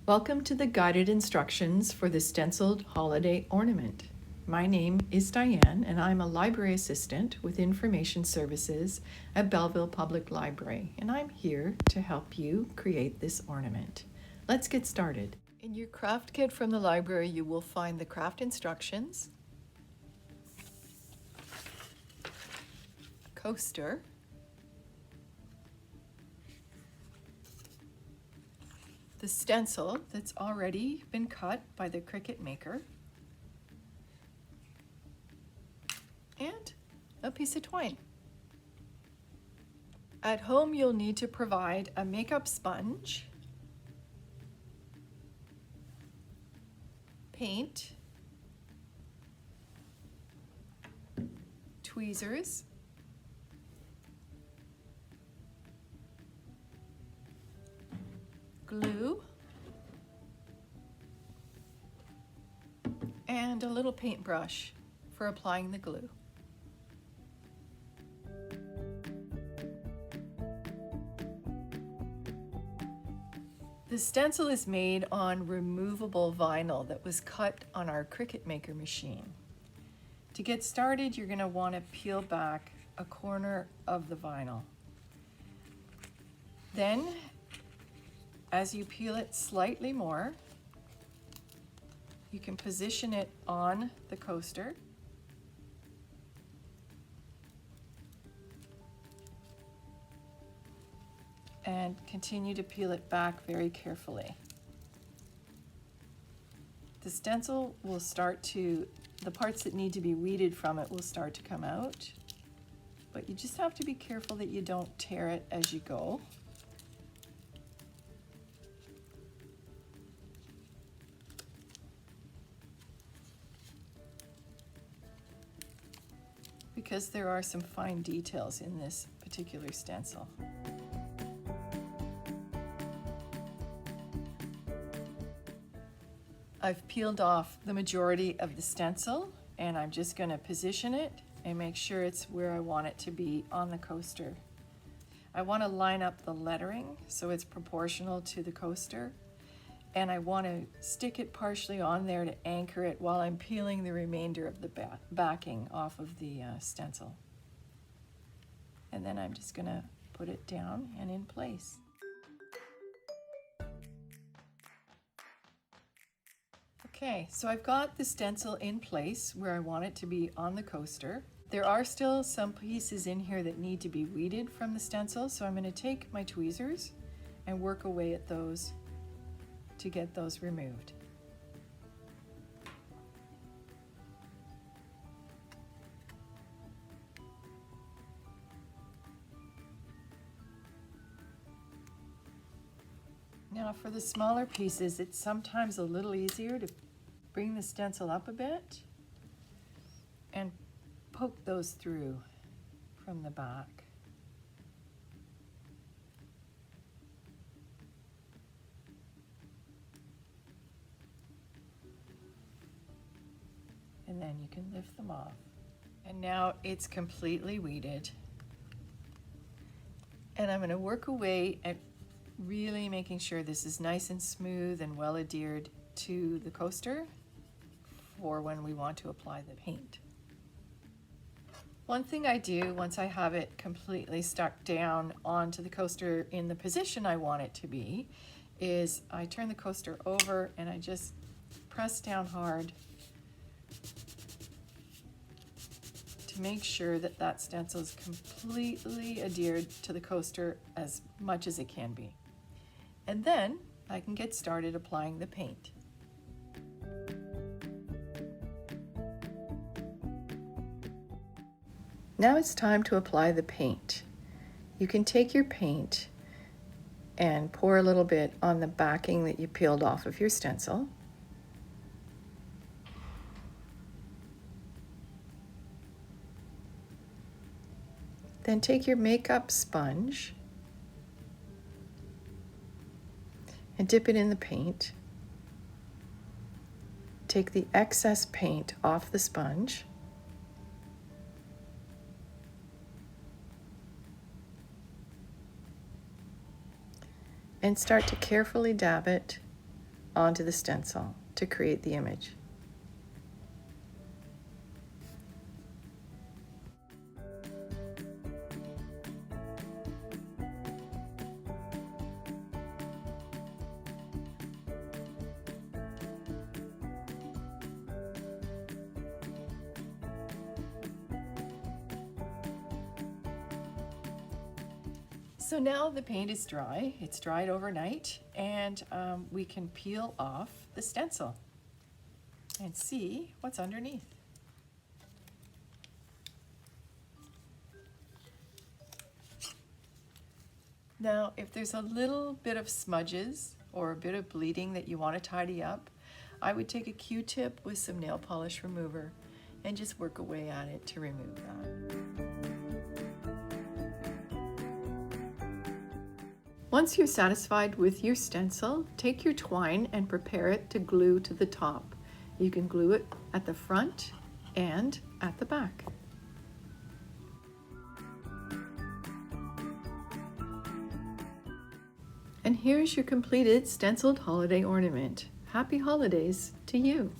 Welcome to the guided instructions for the stenciled holiday ornament. My name is Diane and I'm a library assistant with information services at Belleville Public Library, and I'm here to help you create this ornament. Let's get started. In your craft kit from the library, you will find the craft instructions, a coaster, the stencil that's already been cut by the Cricut Maker, and a piece of twine. At home, you'll need to provide a makeup sponge, paint, tweezers, glue, and a little paintbrush for applying the glue. The stencil is made on removable vinyl that was cut on our Cricut Maker machine. To get started, you're going to want to peel back a corner of the vinyl. Then, as you peel it slightly more, you can position it on the coaster. And continue to peel it back very carefully. The stencil will start to, the parts that need to be weeded from it will start to come out, but you just have to be careful that you don't tear it as you go. Because there are some fine details in this particular stencil. I've peeled off the majority of the stencil, and I'm just going to position it and make sure it's where I want it to be on the coaster. I want to line up the lettering so it's proportional to the coaster, and I want to stick it partially on there to anchor it while I'm peeling the remainder of the backing off of the stencil. And then I'm just going to put it down and in place. Okay, so I've got the stencil in place where I want it to be on the coaster. There are still some pieces in here that need to be weeded from the stencil, so I'm going to take my tweezers and work away at those to get those removed. Now for the smaller pieces, it's sometimes a little easier to bring the stencil up a bit and poke those through from the back. And then you can lift them off. And now it's completely weeded. And I'm going to work away at really making sure this is nice and smooth and well adhered to the coaster for when we want to apply the paint. One thing I do once I have it completely stuck down onto the coaster in the position I want it to be is I turn the coaster over and I just press down hard to make sure that that stencil is completely adhered to the coaster as much as it can be. And then I can get started applying the paint. Now it's time to apply the paint. You can take your paint and pour a little bit on the backing that you peeled off of your stencil. Then take your makeup sponge and dip it in the paint. Take the excess paint off the sponge and start to carefully dab it onto the stencil to create the image. So now the paint is dry, it's dried overnight, and we can peel off the stencil and see what's underneath. Now, if there's a little bit of smudges or a bit of bleeding that you want to tidy up, I would take a Q-tip with some nail polish remover and just work away at it to remove that. Once you're satisfied with your stencil, take your twine and prepare it to glue to the top. You can glue it at the front and at the back. And here's your completed stenciled holiday ornament. Happy holidays to you!